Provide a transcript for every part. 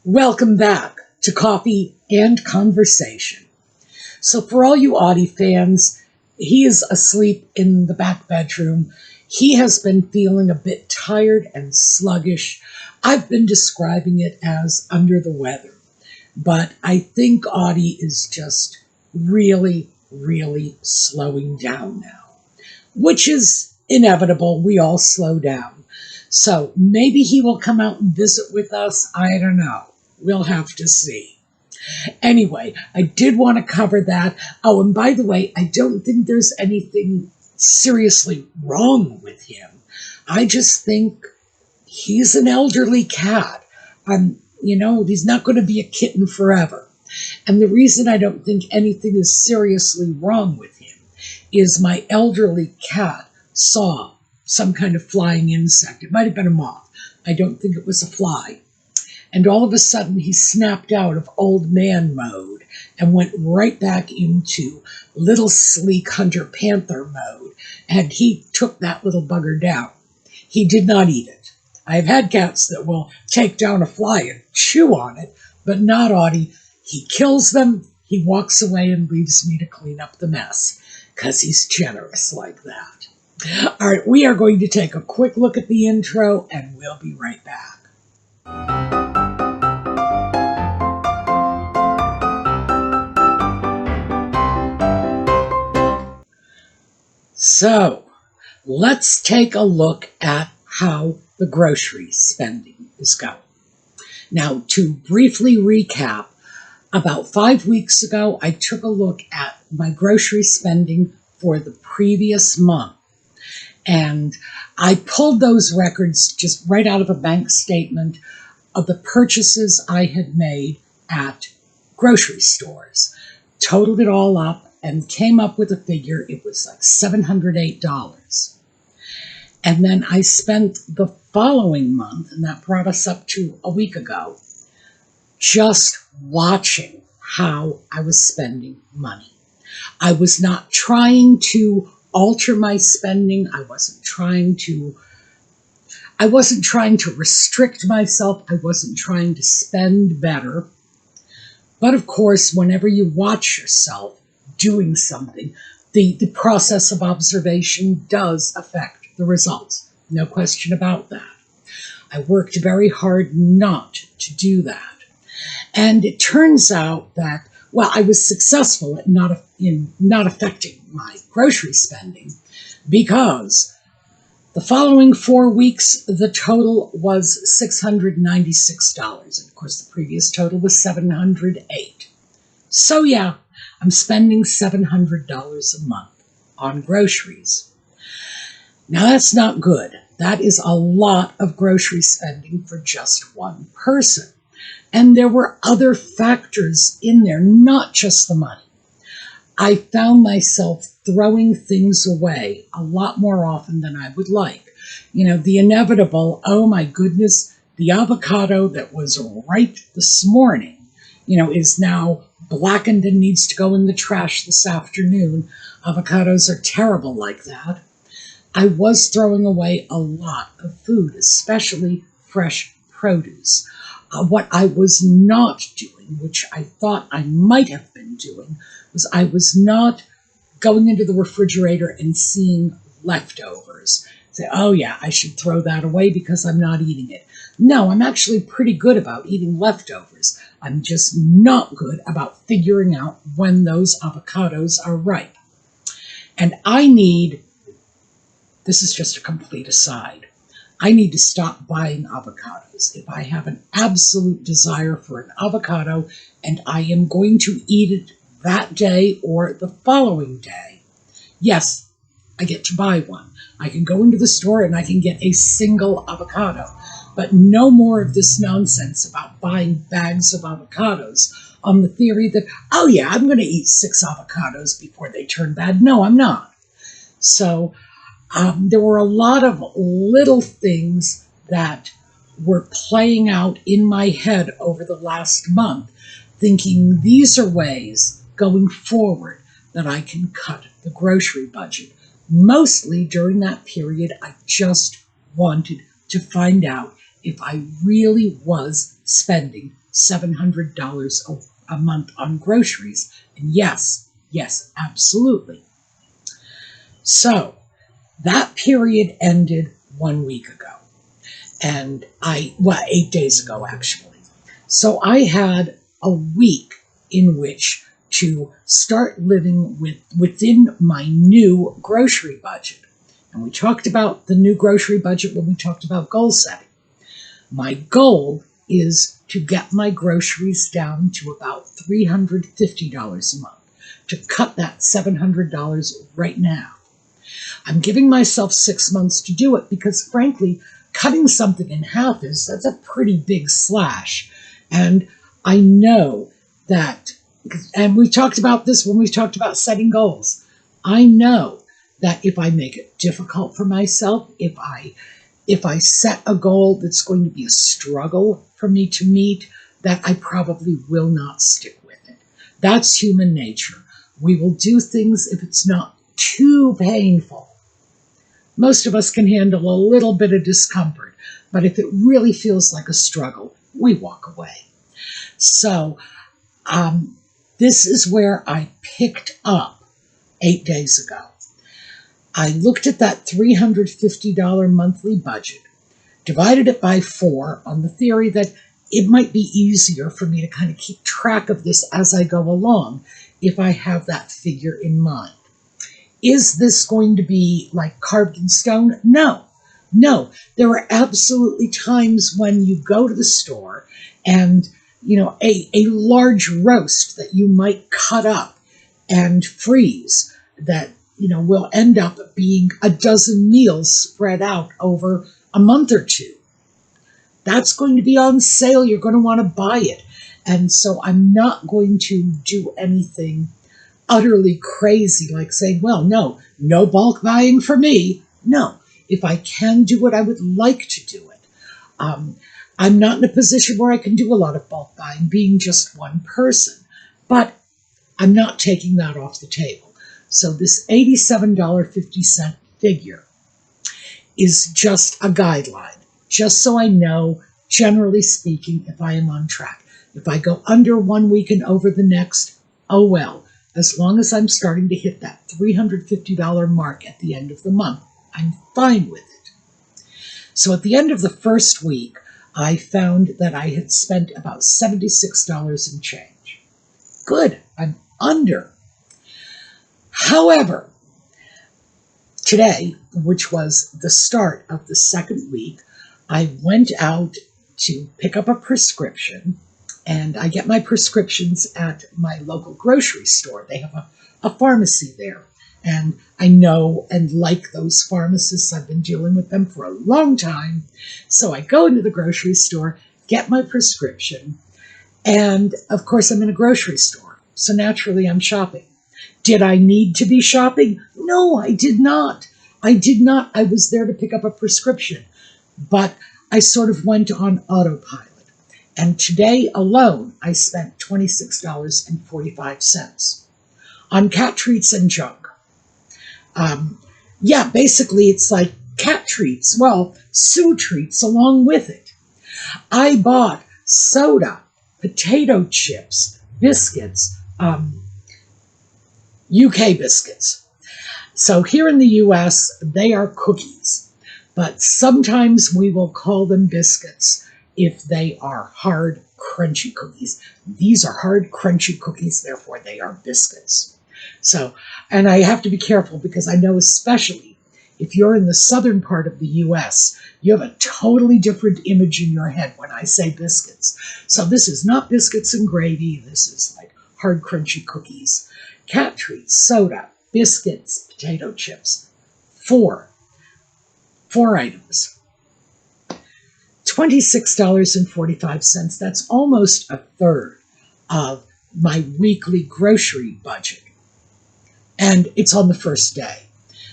Welcome back to Coffee and Conversation. So for all you Audie fans, he is asleep in the back bedroom. He has been feeling a bit tired and sluggish. I've been describing it as under the weather. But I think Audie is just really slowing down now, which is inevitable. We all slow down. So maybe he will come out and visit with us. I don't know. We'll have to see. Anyway, I did want to cover that. Oh, and by the way, I don't think there's anything seriously wrong with him. I just think he's an elderly cat. He's not going to be a kitten forever. And the reason I don't think anything is seriously wrong with him is my elderly cat saw some kind of flying insect. It might have been a moth. I don't think it was a fly. And all of a sudden, he snapped out of old man mode and went right back into little sleek hunter panther mode. And he took that little bugger down. He did not eat it. I've had cats that will take down a fly and chew on it, but not Audie. He kills them, he walks away and leaves me to clean up the mess, because he's generous like that. All right, we are going to take a quick look at the intro, and we'll be right back. So, let's take a look at how the grocery spending is going. Now, to briefly recap, about 5 weeks ago, I took a look at my grocery spending for the previous month. And I pulled those records just right out of a bank statement of the purchases I had made at grocery stores. Totaled it all up and came up with a figure. It was like $708. And then I spent the following month, and that brought us up to a week ago, just watching how I was spending money. I was not trying to alter my spending. I wasn't trying to restrict myself. I wasn't trying to spend better. But of course, whenever you watch yourself doing something, the process of observation does affect the results. No question about that. I worked very hard not to do that. And it turns out that, well, I was successful at not affecting my grocery spending, because the following 4 weeks, the total was $696. And of course, the previous total was $708. So yeah, I'm spending $700 a month on groceries. Now, that's not good. That is a lot of grocery spending for just one person. And there were other factors in there, not just the money. I found myself throwing things away a lot more often than I would like. The inevitable, oh my goodness, the avocado that was ripe this morning, is now blackened and needs to go in the trash this afternoon. Avocados are terrible like that. I was throwing away a lot of food, especially fresh produce. What I was not doing, which I thought I might have been doing, was I was not going into the refrigerator and seeing leftovers. Say, oh yeah, I should throw that away because I'm not eating it. No, I'm actually pretty good about eating leftovers. I'm just not good about figuring out when those avocados are ripe. And this is just a complete aside, I need to stop buying avocados. If I have an absolute desire for an avocado and I am going to eat it that day or the following day, yes, I get to buy one. I can go into the store and I can get a single avocado, but no more of this nonsense about buying bags of avocados on the theory that, oh yeah, I'm going to eat 6 avocados before they turn bad. No, I'm not. So there were a lot of little things that were playing out in my head over the last month, thinking these are ways going forward that I can cut the grocery budget. Mostly during that period, I just wanted to find out if I really was spending $700 a month on groceries. And yes, absolutely. So that period ended 1 week ago. And 8 days ago, actually. So I had a week in which to start living within my new grocery budget. And we talked about the new grocery budget when we talked about goal setting. My goal is to get my groceries down to about $350 a month, to cut that $700 right now. I'm giving myself 6 months to do it because, frankly, cutting something in half that's a pretty big slash. And I know that, and we talked about this when we talked about setting goals. I know that if I make it difficult for myself, if I set a goal that's going to be a struggle for me to meet, that I probably will not stick with it. That's human nature. We will do things if it's not too painful. Most of us can handle a little bit of discomfort, but if it really feels like a struggle, we walk away. So this is where I picked up 8 days ago. I looked at that $350 monthly budget, divided it by 4 on the theory that it might be easier for me to kind of keep track of this as I go along if I have that figure in mind. Is this going to be like carved in stone? No. There are absolutely times when you go to the store and, a large roast that you might cut up and freeze that, will end up being a dozen meals spread out over a month or two. That's going to be on sale. You're going to want to buy it. And so I'm not going to do anything utterly crazy, like saying, well, no bulk buying for me. No, if I can do it, I would like to do it. I'm not in a position where I can do a lot of bulk buying, being just one person, but I'm not taking that off the table. So this $87.50 figure is just a guideline, just so I know, generally speaking, if I am on track. If I go under 1 week and over the next, oh well. As long as I'm starting to hit that $350 mark at the end of the month, I'm fine with it. So at the end of the first week, I found that I had spent about $76 and change. Good, I'm under. However, today, which was the start of the second week, I went out to pick up a prescription. And I get my prescriptions at my local grocery store. They have a pharmacy there. And I know and like those pharmacists. I've been dealing with them for a long time. So I go into the grocery store, get my prescription. And of course, I'm in a grocery store. So naturally, I'm shopping. Did I need to be shopping? No, I did not. I was there to pick up a prescription. But I sort of went on autopilot. And today alone, I spent $26.45 on cat treats and junk. Basically it's like cat treats. Well, Sue treats along with it. I bought soda, potato chips, biscuits, UK biscuits. So here in the US, they are cookies, but sometimes we will call them biscuits if they are hard, crunchy cookies. These are hard, crunchy cookies, therefore they are biscuits. So, and I have to be careful because I know especially if you're in the southern part of the US, you have a totally different image in your head when I say biscuits. So this is not biscuits and gravy. This is like hard, crunchy cookies. Cat treats, soda, biscuits, potato chips. Four items. $26.45. That's almost a third of my weekly grocery budget. And it's on the first day.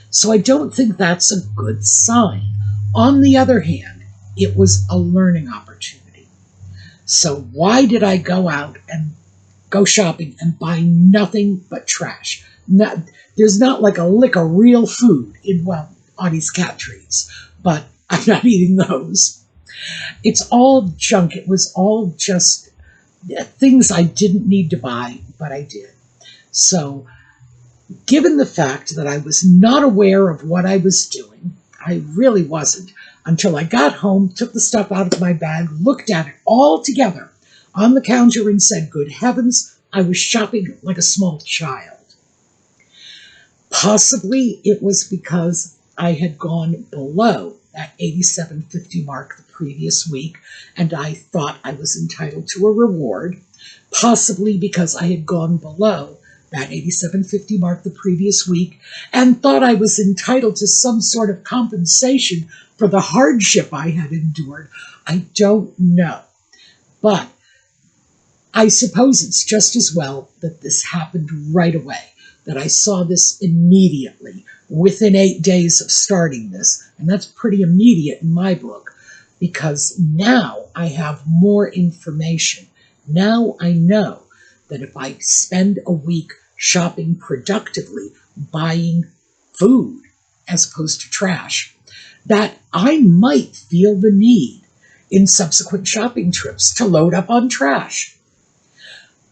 So I don't think that's a good sign. On the other hand, it was a learning opportunity. So why did I go out and go shopping and buy nothing but trash? There's not like a lick of real food in, Audie's cat treats, but I'm not eating those. It's all junk. It was all just things I didn't need to buy, but I did. So given the fact that I was not aware of what I was doing, I really wasn't, until I got home, took the stuff out of my bag, looked at it all together on the counter and said, good heavens, I was shopping like a small child. Possibly it was because I had gone below that $87.50 mark the previous week, and I thought I was entitled to a reward. Possibly because I had gone below that $87.50 mark the previous week and thought I was entitled to some sort of compensation for the hardship I had endured. I don't know. But I suppose it's just as well that this happened right away, that I saw this immediately, within 8 days of starting this. And that's pretty immediate in my book, because now I have more information. Now I know that if I spend a week shopping productively, buying food as opposed to trash, that I might feel the need in subsequent shopping trips to load up on trash.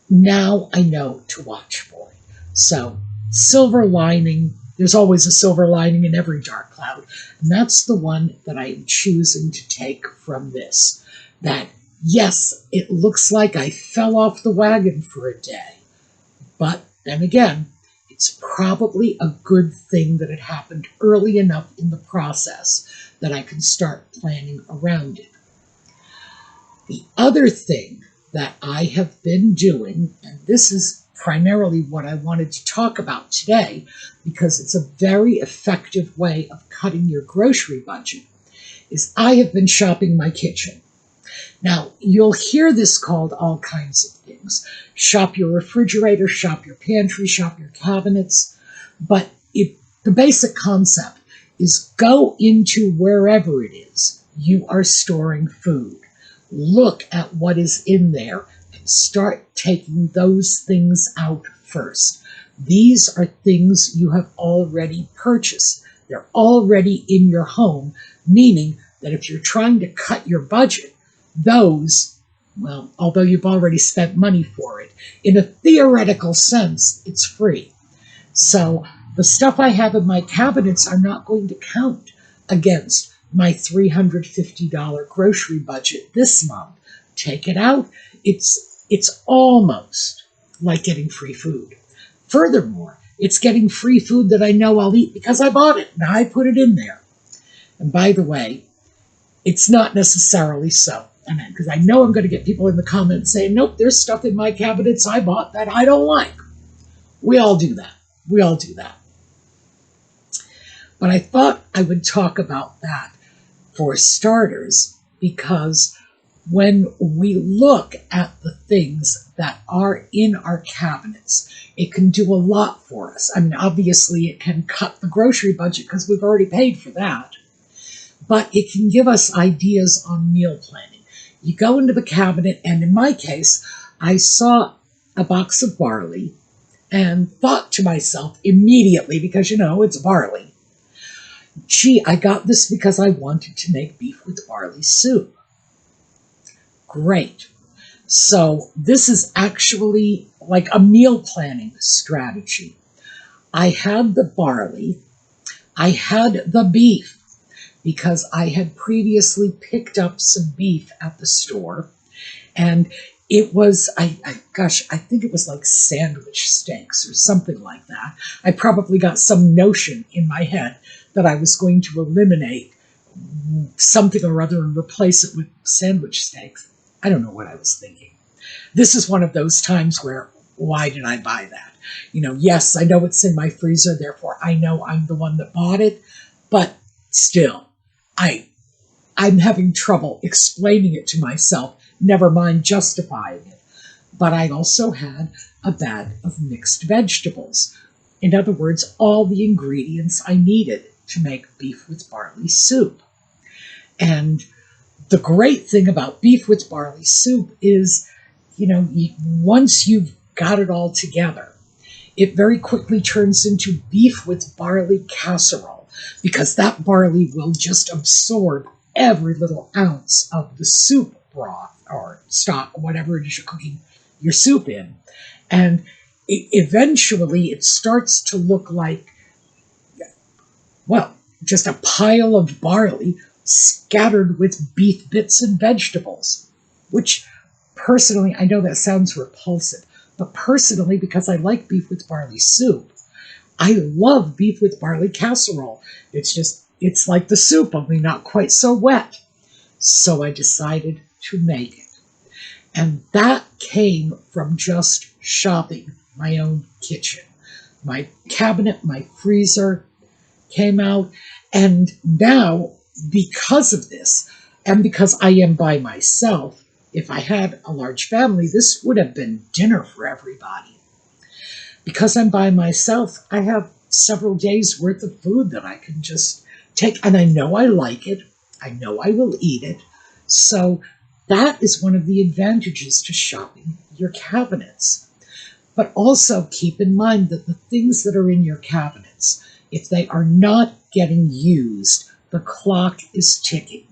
Now I know to watch for it. So, silver lining, there's always a silver lining in every dark cloud, and that's the one that I am choosing to take from this. That, yes, it looks like I fell off the wagon for a day, but then again, it's probably a good thing that it happened early enough in the process that I can start planning around it. The other thing that I have been doing, and this is primarily what I wanted to talk about today, because it's a very effective way of cutting your grocery budget, is I have been shopping my kitchen. Now, you'll hear this called all kinds of things. Shop your refrigerator, shop your pantry, shop your cabinets. But the basic concept is go into wherever it is you are storing food. Look at what is in there and start taking those things out first. These are things you have already purchased. They're already in your home, meaning that if you're trying to cut your budget, those, well, although you've already spent money for it, in a theoretical sense, it's free. So the stuff I have in my cabinets are not going to count against my $350 grocery budget this month. Take it out. It's almost like getting free food. Furthermore, it's getting free food that I know I'll eat because I bought it and I put it in there. And by the way, it's not necessarily so. Because I know I'm going to get people in the comments saying, nope, there's stuff in my cabinets I bought that I don't like. We all do that. We all do that. But I thought I would talk about that for starters, because when we look at the things that are in our cabinets, it can do a lot for us. I mean, obviously it can cut the grocery budget because we've already paid for that, but it can give us ideas on meal planning. You go into the cabinet, and in my case, I saw a box of barley and thought to myself immediately, because, you know, it's barley, gee, I got this because I wanted to make beef with barley soup. Great. So this is actually like a meal planning strategy. I had the barley, I had the beef, because I had previously picked up some beef at the store, and it was, I think it was like sandwich steaks or something like that. I probably got some notion in my head that I was going to eliminate something or other and replace it with sandwich steaks. I don't know what I was thinking. This is one of those times where, why did I buy that? You know, yes, I know it's in my freezer, therefore I know I'm the one that bought it, but still, I'm having trouble explaining it to myself, never mind justifying it. But I also had a bag of mixed vegetables. In other words, all the ingredients I needed to make beef with barley soup. And the great thing about beef with barley soup is, you know, once you've got it all together, it very quickly turns into beef with barley casserole, because that barley will just absorb every little ounce of the soup broth or stock, whatever it is you're cooking your soup in. And eventually it starts to look like, well, just a pile of barley scattered with beef bits and vegetables, which personally, I know that sounds repulsive, but personally, because I like beef with barley soup, I love beef with barley casserole. It's like the soup, only not quite so wet. So I decided to make it. And that came from just shopping my own kitchen. My cabinet, my freezer came out. And now, because of this, and because I am by myself, if I had a large family, this would have been dinner for everybody. Because I'm by myself, I have several days worth of food that I can just take, and I know I like it. I know I will eat it. So that is one of the advantages to shopping your cabinets. But also keep in mind that the things that are in your cabinets, if they are not getting used, the clock is ticking.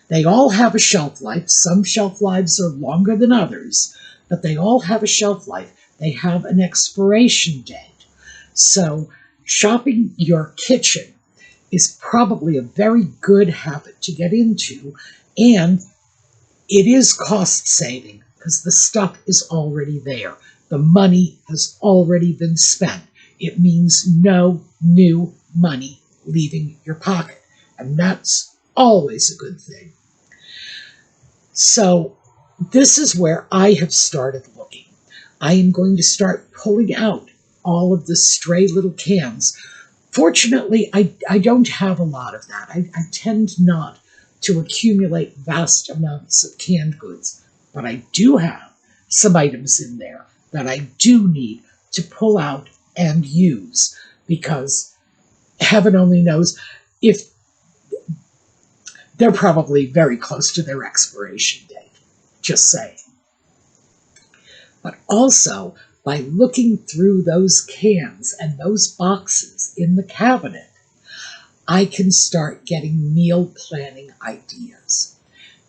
They all have a shelf life. Some shelf lives are longer than others, but they all have a shelf life. They have an expiration date. So shopping your kitchen is probably a very good habit to get into, and it is cost saving because the stuff is already there. The money has already been spent. It means no new money leaving your pocket, and that's always a good thing. So this is where I have started looking. I am going to start pulling out all of the stray little cans. Fortunately, I don't have a lot of that. I tend not to accumulate vast amounts of canned goods, but I do have some items in there that I do need to pull out and use, because heaven only knows if they're probably very close to their expiration date, just saying. But also, by looking through those cans and those boxes in the cabinet, I can start getting meal planning ideas,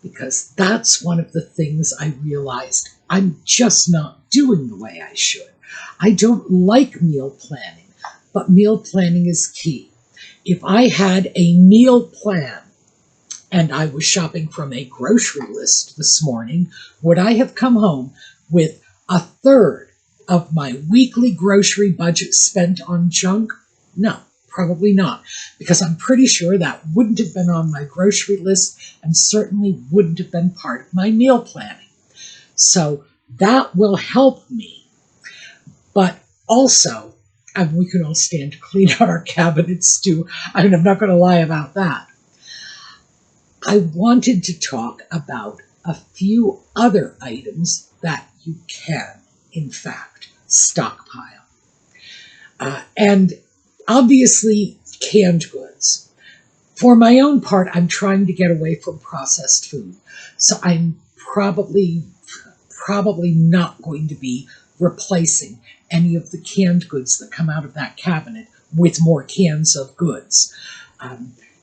because that's one of the things I realized I'm just not doing the way I should. I don't like meal planning, but meal planning is key. If I had a meal plan and I was shopping from a grocery list this morning, would I have come home with a third of my weekly grocery budget spent on junk? No, probably not, because I'm pretty sure that wouldn't have been on my grocery list and certainly wouldn't have been part of my meal planning. So that will help me. But also, and we can all stand to clean out our cabinets too. I mean, I'm not going to lie about that. I wanted to talk about a few other items that you can, in fact, stockpile. And obviously, canned goods. For my own part, I'm trying to get away from processed food. So I'm probably not going to be replacing any of the canned goods that come out of that cabinet with more cans of goods.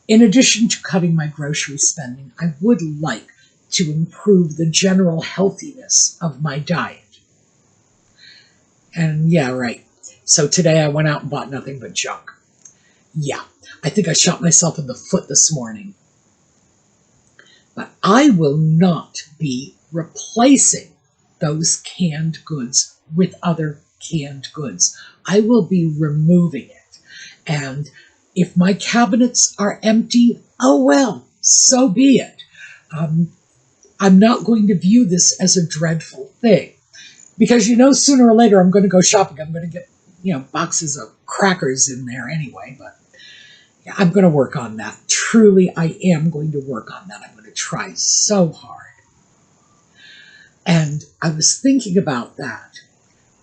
In addition to cutting my grocery spending, I would like to improve the general healthiness of my diet. And yeah, right. So today I went out and bought nothing but junk. Yeah, I think I shot myself in the foot this morning. But I will not be replacing those canned goods with other canned goods. I will be removing it. And if my cabinets are empty, oh well, so be it. I'm not going to view this as a dreadful thing, because sooner or later I'm going to go shopping. I'm going to get boxes of crackers in there anyway, but yeah, I'm going to work on that. Truly, I am going to work on that. I'm going to try so hard. And I was thinking about that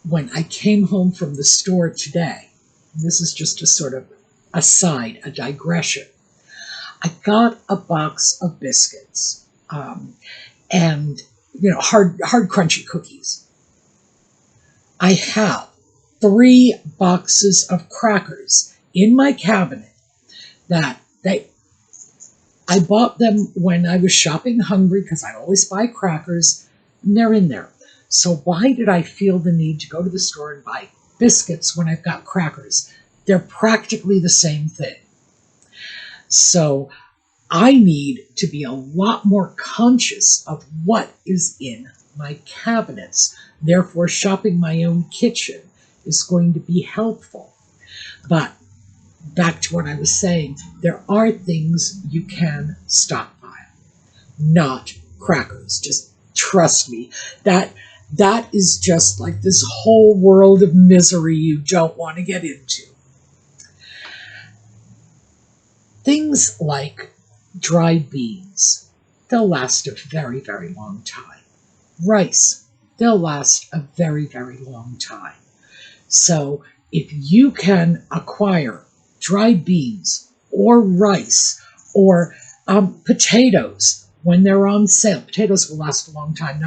when I came home from the store today. This is just a sort of aside, a digression. I got a box of biscuits and hard crunchy cookies. I have 3 boxes of crackers in my cabinet that I bought them when I was shopping hungry, because I always buy crackers, and they're in there. So why did I feel the need to go to the store and buy biscuits when I've got crackers? They're practically the same thing. So I need to be a lot more conscious of what is in my cabinets. Therefore, shopping my own kitchen is going to be helpful. But back to what I was saying, there are things you can stockpile, not crackers. Just trust me. That is just like this whole world of misery you don't want to get into. Things like dried beans, they'll last a very, very long time. Rice, they'll last a very, very long time. So if you can acquire dried beans or rice or potatoes when they're on sale, potatoes will last a long time.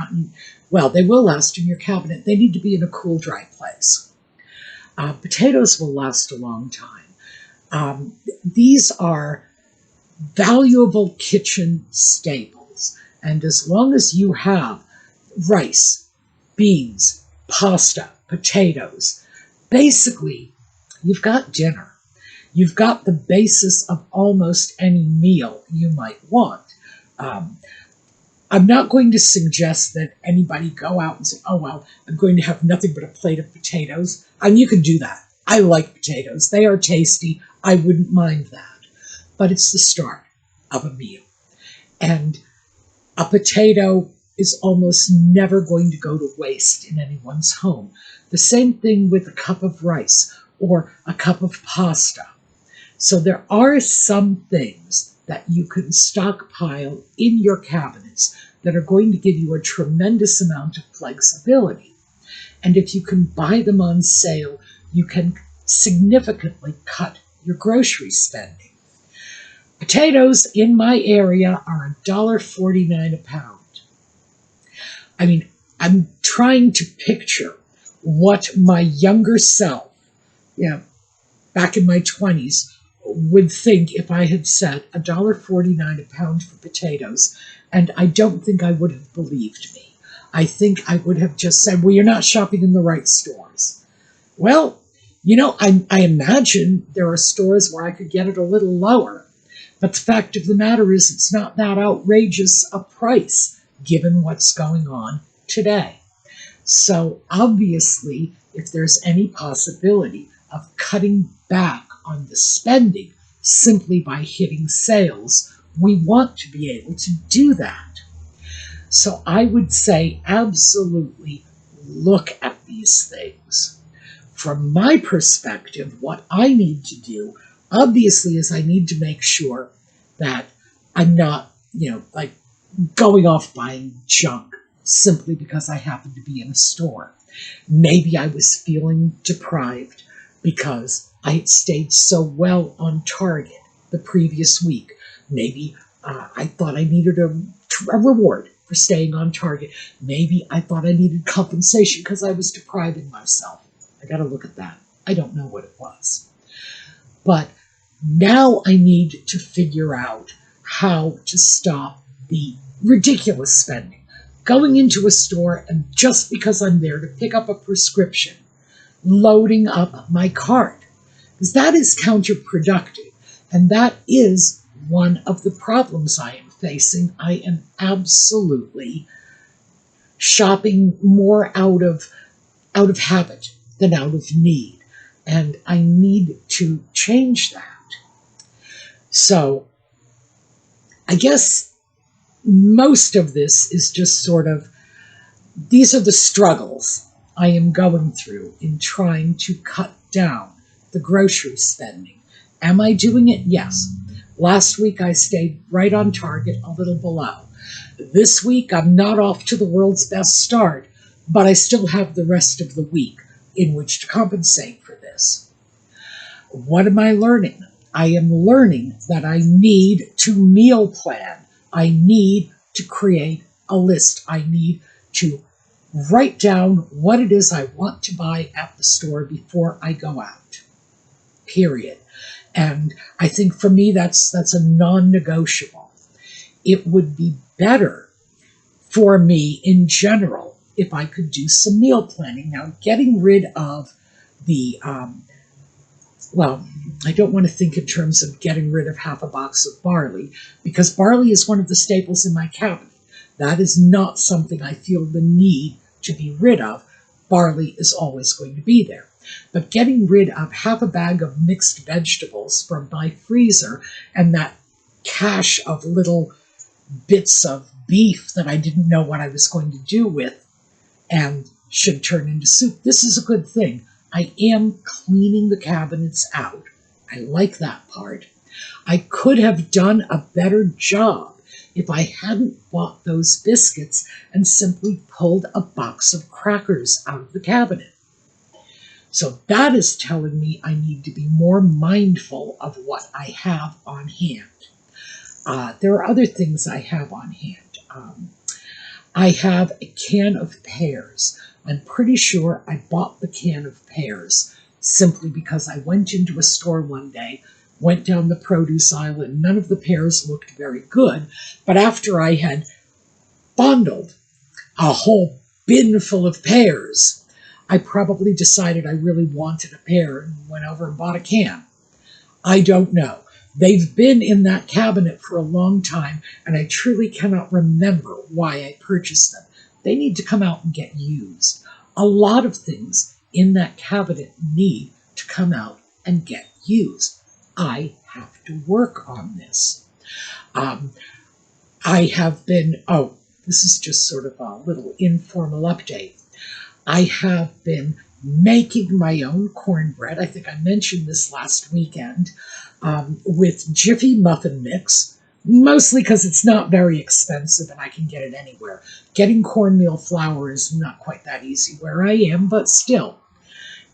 They will last in your cabinet. They need to be in a cool, dry place. Potatoes will last a long time. These are valuable kitchen staples. And as long as you have rice, beans, pasta, potatoes, basically, you've got dinner. You've got the basis of almost any meal you might want. I'm not going to suggest that anybody go out and say, oh, well, I'm going to have nothing but a plate of potatoes. And you can do that. I like potatoes. They are tasty. I wouldn't mind that. But it's the start of a meal. And a potato is almost never going to go to waste in anyone's home. The same thing with a cup of rice or a cup of pasta. So there are some things that you can stockpile in your cabinets that are going to give you a tremendous amount of flexibility. And if you can buy them on sale, you can significantly cut your grocery spending. Potatoes in my area are $1.49 a pound. I mean, I'm trying to picture what my younger self, back in my 20s, would think if I had said $1.49 a pound for potatoes, and I don't think I would have believed me. I think I would have just said, well, you're not shopping in the right stores. Well, I imagine there are stores where I could get it a little lower, but the fact of the matter is it's not that outrageous a price given what's going on today. So obviously, if there's any possibility of cutting back on the spending simply by hitting sales, we want to be able to do that. So I would say absolutely look at these things. From my perspective, what I need to do, obviously, is I need to make sure that I'm not, going off buying junk simply because I happen to be in a store. Maybe I was feeling deprived because I had stayed so well on target the previous week. Maybe I thought I needed a reward for staying on target. Maybe I thought I needed compensation because I was depriving myself. I got to look at that. I don't know what it was. But now I need to figure out how to stop the ridiculous spending. Going into a store and just because I'm there to pick up a prescription, loading up my cart. Because that is counterproductive. And that is one of the problems I am facing. I am absolutely shopping more out of habit than out of need. And I need to change that. So I guess most of this is just sort of, these are the struggles I am going through in trying to cut down the grocery spending. Am I doing it? Yes. Last week I stayed right on target, a little below. This week I'm not off to the world's best start, but I still have the rest of the week in which to compensate for this. What am I learning? I am learning that I need to meal plan. I need to create a list. I need to write down what it is I want to buy at the store before I go out. Period. And I think for me that's a non-negotiable. It would be better for me in general if I could do some meal planning. Now, getting rid of the, well, I don't want to think in terms of getting rid of half a box of barley, because barley is one of the staples in my cabinet. That is not something I feel the need to be rid of. Barley is always going to be there. But getting rid of half a bag of mixed vegetables from my freezer and that cache of little bits of beef that I didn't know what I was going to do with and should turn into soup, this is a good thing. I am cleaning the cabinets out. I like that part. I could have done a better job if I hadn't bought those biscuits and simply pulled a box of crackers out of the cabinet. So that is telling me I need to be more mindful of what I have on hand. There are other things I have on hand. I have a can of pears. I'm pretty sure I bought the can of pears simply because I went into a store one day, went down the produce aisle, and none of the pears looked very good. But after I had bundled a whole bin full of pears, I probably decided I really wanted a pear and went over and bought a can. I don't know. They've been in that cabinet for a long time, and I truly cannot remember why I purchased them. They need to come out and get used. A lot of things in that cabinet need to come out and get used. I have to work on this. I have been, this is just sort of a little informal update. I have been making my own cornbread. I think I mentioned this last weekend, with Jiffy muffin mix, mostly because it's not very expensive and I can get it anywhere. Getting cornmeal flour is not quite that easy where I am, but still,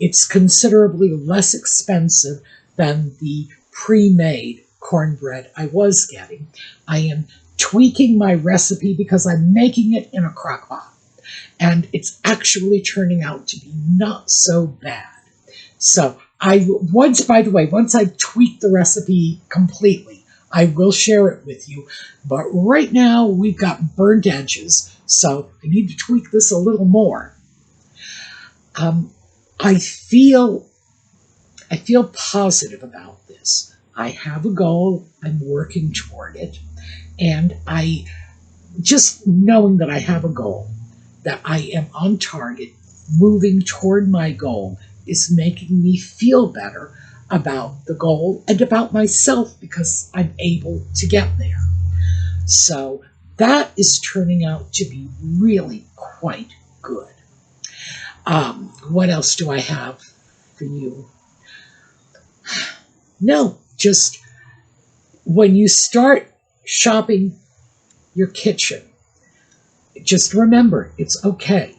it's considerably less expensive than the pre-made cornbread I was getting. I am tweaking my recipe because I'm making it in a crock pot, and it's actually turning out to be not so bad. So once I've tweaked the recipe completely, I will share it with you. But right now we've got burnt edges, so I need to tweak this a little more. I feel positive about this. I have a goal. I'm working toward it. And just knowing that I have a goal, that I am on target, moving toward my goal, is making me feel better about the goal and about myself because I'm able to get there. So that is turning out to be really quite good. What else do I have for you? No, just when you start shopping your kitchen, just remember it's okay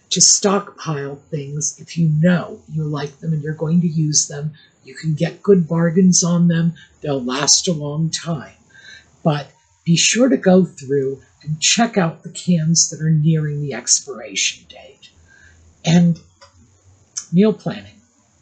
to stockpile things if you know you like them and you're going to use them. You can get good bargains on them. They'll last a long time. But be sure to go through and check out the cans that are nearing the expiration date. And meal planning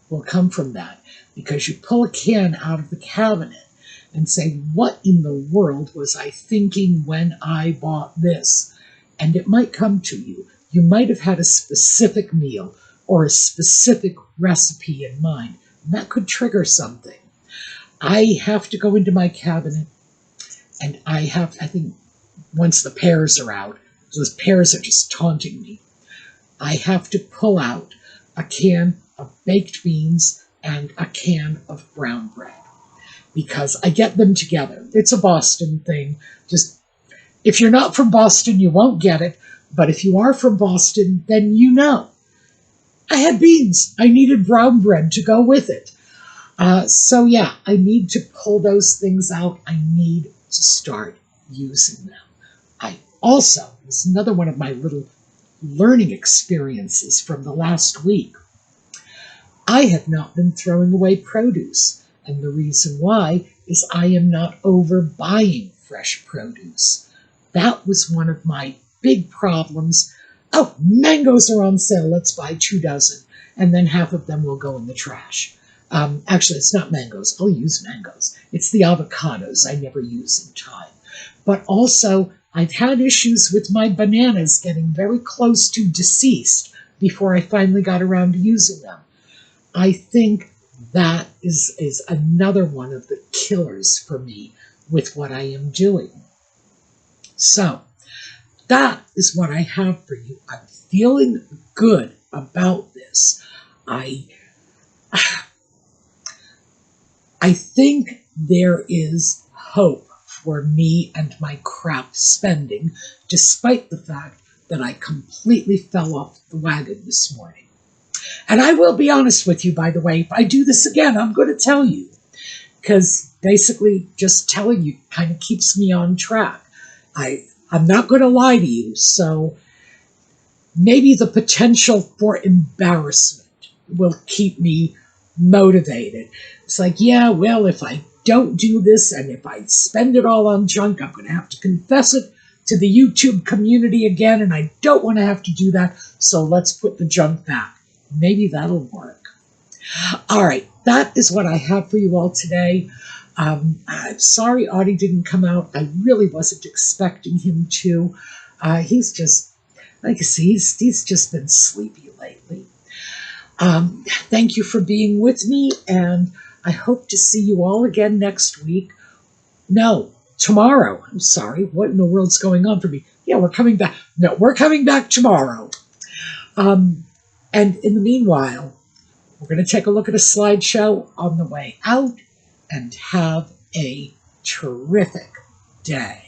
will come from that, because you pull a can out of the cabinet and say, what in the world was I thinking when I bought this? And it might come to you. You might have had a specific meal or a specific recipe in mind, and that could trigger something. I have to go into my cabinet, and I think once the pears are out, those pears are just taunting me, I have to pull out a can of baked beans and a can of brown bread, because I get them together. It's a Boston thing. Just, if you're not from Boston, you won't get it. But if you are from Boston, then you know. I had beans. I needed brown bread to go with it. So yeah, I need to pull those things out. I need to start using them. This is another one of my little learning experiences from the last week. I have not been throwing away produce. And the reason why is I am not overbuying fresh produce. That was one of my big problems. Oh, mangoes are on sale. Let's buy 2 dozen. And then half of them will go in the trash. Actually, it's not mangoes. I'll use mangoes. It's the avocados I never use in time. But also, I've had issues with my bananas getting very close to deceased before I finally got around to using them. I think that is another one of the killers for me with what I am doing. So that is what I have for you. I'm feeling good about this. I think there is hope for me and my craft spending, despite the fact that I completely fell off the wagon this morning. And I will be honest with you, by the way, if I do this again, I'm going to tell you, because basically just telling you kind of keeps me on track. I'm not going to lie to you, so maybe the potential for embarrassment will keep me motivated. It's like, yeah, well, if I don't do this and if I spend it all on junk, I'm going to have to confess it to the YouTube community again, and I don't want to have to do that, so let's put the junk back. Maybe that'll work. All right, that is what I have for you all today. I'm sorry Audie didn't come out. I really wasn't expecting him to. He's just, like I say, he's just been sleepy lately. Thank you for being with me, and I hope to see you all again next week. No, tomorrow. I'm sorry. What in the world's going on for me? Yeah, we're coming back. No, we're coming back tomorrow. And in the meanwhile, we're going to take a look at a slideshow on the way out and have a terrific day.